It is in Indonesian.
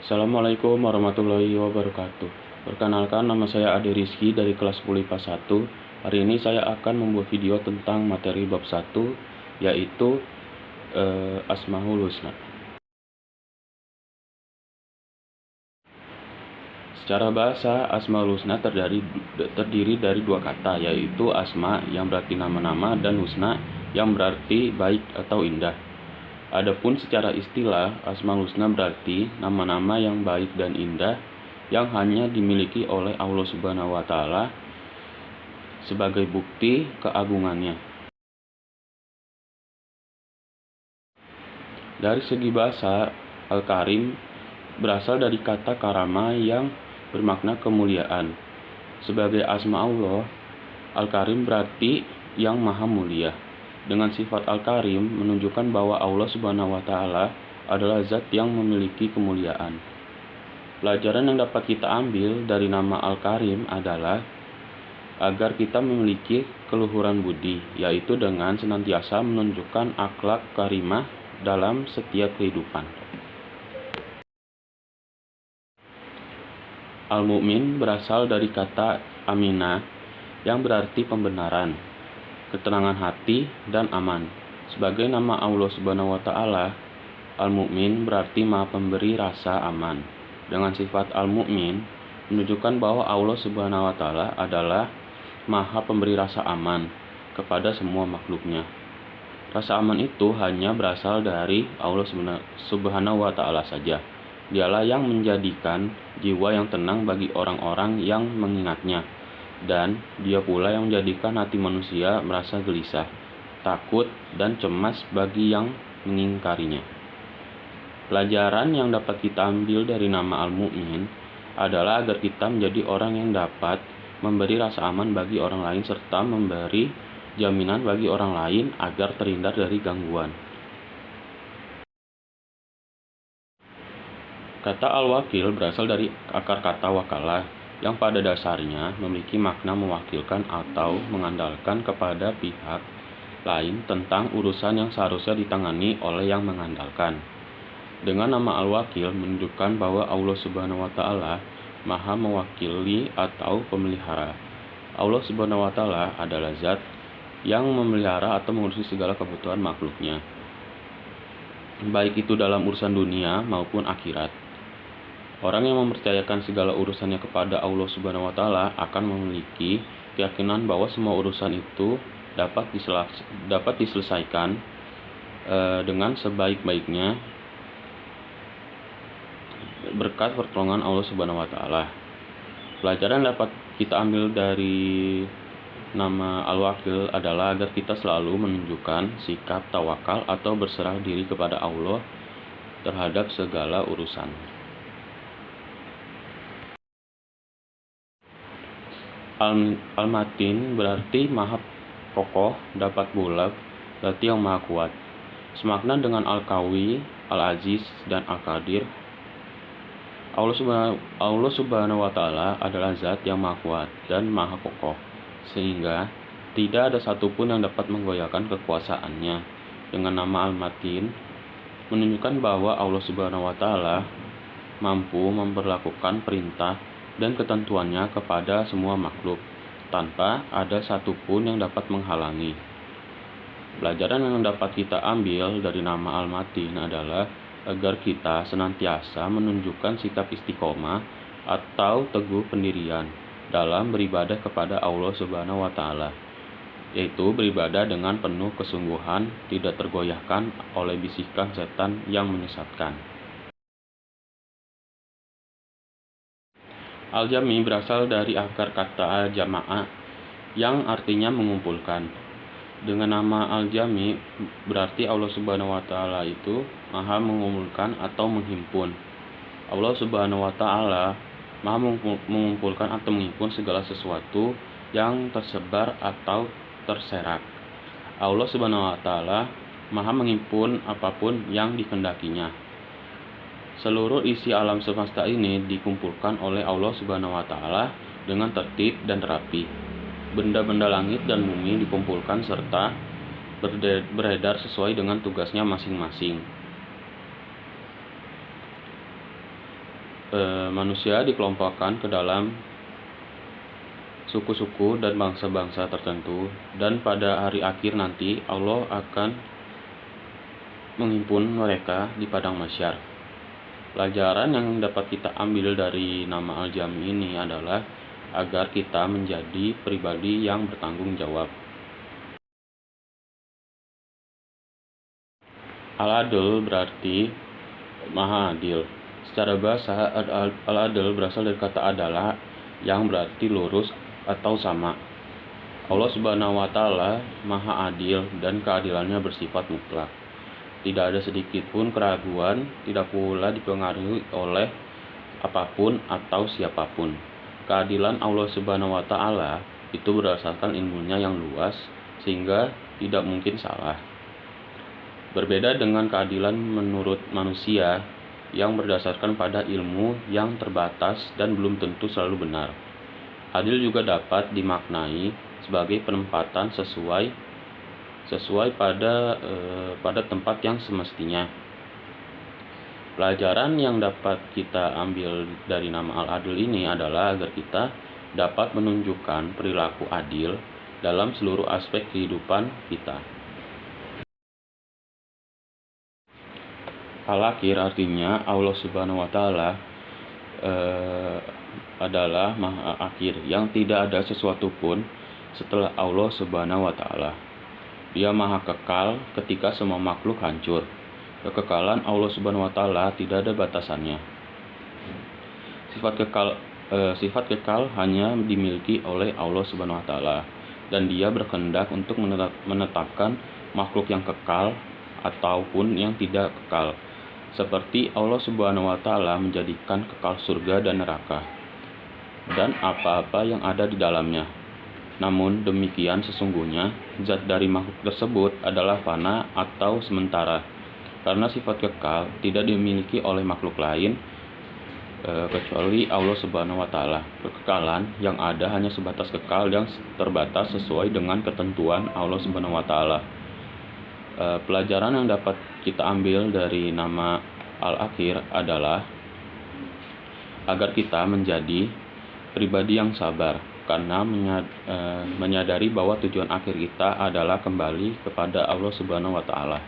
Assalamualaikum warahmatullahi wabarakatuh. Perkenalkan, nama saya Ade Rizky dari kelas 10 IPA 1. Hari ini saya akan membuat video tentang materi bab 1, yaitu Asmaul Husna. Secara bahasa, Asmaul Husna terdiri dari dua kata, yaitu asma yang berarti nama-nama dan husna yang berarti baik atau indah. Adapun secara istilah, Asmaul Husna berarti nama-nama yang baik dan indah yang hanya dimiliki oleh Allah Subhanahu wa Ta'ala sebagai bukti keagungannya. Dari segi bahasa, Al-Karim berasal dari kata karama yang bermakna kemuliaan. Sebagai asma Allah, Al-Karim berarti yang maha mulia. Dengan sifat Al-Karim menunjukkan bahwa Allah Subhanahu wa Ta'ala adalah zat yang memiliki kemuliaan. Pelajaran yang dapat kita ambil dari nama Al-Karim adalah agar kita memiliki keluhuran budi, yaitu dengan senantiasa menunjukkan akhlak karimah dalam setiap kehidupan. Al-Mu'min berasal dari kata aminah yang berarti pembenaran, ketenangan hati, dan aman. Sebagai nama Allah Subhanahu wa Ta'ala, Al-Mu'min berarti maha pemberi rasa aman. Dengan sifat Al-Mu'min menunjukkan bahwa Allah Subhanahu wa Ta'ala adalah maha pemberi rasa aman kepada semua makhluknya. Rasa aman itu hanya berasal dari Allah Subhanahu wa Ta'ala saja. Dialah yang menjadikan jiwa yang tenang bagi orang-orang yang mengingatnya, dan dia pula yang menjadikan hati manusia merasa gelisah, takut, dan cemas bagi yang mengingkarinya. Pelajaran yang dapat kita ambil dari nama Al-Mu'min adalah agar kita menjadi orang yang dapat memberi rasa aman bagi orang lain serta memberi jaminan bagi orang lain agar terhindar dari gangguan. Kata Al-Wakil berasal dari akar kata wakalah yang pada dasarnya memiliki makna mewakilkan atau mengandalkan kepada pihak lain tentang urusan yang seharusnya ditangani oleh yang mengandalkan. Dengan nama Al-Wakil menunjukkan bahwa Allah Subhanahu wa Ta'ala maha mewakili atau pemelihara. Allah Subhanahu wa Ta'ala adalah zat yang memelihara atau mengurusi segala kebutuhan makhluknya, baik itu dalam urusan dunia maupun akhirat. Orang yang mempercayakan segala urusannya kepada Allah Subhanahu wa Ta'ala akan memiliki keyakinan bahwa semua urusan itu dapat diselesaikan dengan sebaik-baiknya berkat pertolongan Allah Subhanahu wa Ta'ala. Pelajaran dapat kita ambil dari nama Al-Wakil adalah agar kita selalu menunjukkan sikap tawakal atau berserah diri kepada Allah terhadap segala urusan. Al-Matin berarti maha kokoh, dapat bulat, berarti yang maha kuat. Semakna dengan Al-Qawi, Al-Aziz, dan Al-Qadir. Allah Subhanahu wa Ta'ala adalah zat yang maha kuat dan maha kokoh, sehingga tidak ada satupun yang dapat menggoyahkan kekuasaannya. Dengan nama Al-Matin menunjukkan bahwa Allah Subhanahu wa Ta'ala mampu memperlakukan perintah dan ketentuannya kepada semua makhluk tanpa ada satupun yang dapat menghalangi. Pelajaran yang dapat kita ambil dari nama Al-Matin adalah agar kita senantiasa menunjukkan sikap istiqomah atau teguh pendirian dalam beribadah kepada Allah Subhanahu wa Ta'ala, yaitu beribadah dengan penuh kesungguhan, tidak tergoyahkan oleh bisikan setan yang menyesatkan. Al-Jami berasal dari akar kata jama'ah yang artinya mengumpulkan. Dengan nama Al-Jami berarti Allah Subhanahu wa Ta'ala itu maha mengumpulkan atau menghimpun. Allah Subhanahu wa Ta'ala maha mengumpulkan atau menghimpun segala sesuatu yang tersebar atau terserak. Allah Subhanahu wa Ta'ala maha menghimpun apapun yang dikehendakinya. Seluruh isi alam semesta ini dikumpulkan oleh Allah Subhanahu wa Ta'ala dengan tertib dan rapi. Benda-benda langit dan bumi dikumpulkan serta beredar sesuai dengan tugasnya masing-masing. manusia dikelompokkan ke dalam suku-suku dan bangsa-bangsa tertentu, dan pada hari akhir nanti Allah akan menghimpun mereka di padang mahsyar. Pelajaran yang dapat kita ambil dari nama Al-Jami ini adalah agar kita menjadi pribadi yang bertanggung jawab. Al-Adl berarti Maha Adil. Secara bahasa, Al-Adl berasal dari kata adalah, yang berarti lurus atau sama. Allah Subhanahu wa Ta'ala Maha Adil dan keadilannya bersifat mutlak. Tidak ada sedikit pun keraguan, tidak pula dipengaruhi oleh apapun atau siapapun. Keadilan Allah Subhanahu wa Ta'ala itu berdasarkan ilmunya yang luas, sehingga tidak mungkin salah. Berbeda dengan keadilan menurut manusia yang berdasarkan pada ilmu yang terbatas dan belum tentu selalu benar. Adil juga dapat dimaknai sebagai penempatan sesuai pada tempat yang semestinya. Pelajaran yang dapat kita ambil dari nama Al-Adil ini adalah agar kita dapat menunjukkan perilaku adil dalam seluruh aspek kehidupan kita. Al-Akhir artinya Allah Subhanahu wa Ta'ala adalah Maha Akhir, yang tidak ada sesuatu pun setelah Allah Subhanahu wa Ta'ala. Dia Maha Kekal ketika semua makhluk hancur. Kekekalan Allah Subhanahu wa Ta'ala tidak ada batasannya. Sifat kekal hanya dimiliki oleh Allah Subhanahu wa Ta'ala, dan Dia berkehendak untuk menetapkan makhluk yang kekal ataupun yang tidak kekal. Seperti Allah Subhanahu wa Ta'ala menjadikan kekal surga dan neraka dan apa-apa yang ada di dalamnya. Namun demikian, sesungguhnya zat dari makhluk tersebut adalah fana atau sementara, karena sifat kekal tidak dimiliki oleh makhluk lain kecuali Allah Subhanahu wa Ta'ala. Kekekalan yang ada hanya sebatas kekal yang terbatas sesuai dengan ketentuan Allah Subhanahu wa Ta'ala. Pelajaran yang dapat kita ambil dari nama Al-Akhir adalah agar kita menjadi pribadi yang sabar, karena menyadari bahwa tujuan akhir kita adalah kembali kepada Allah Subhanahu wa Ta'ala.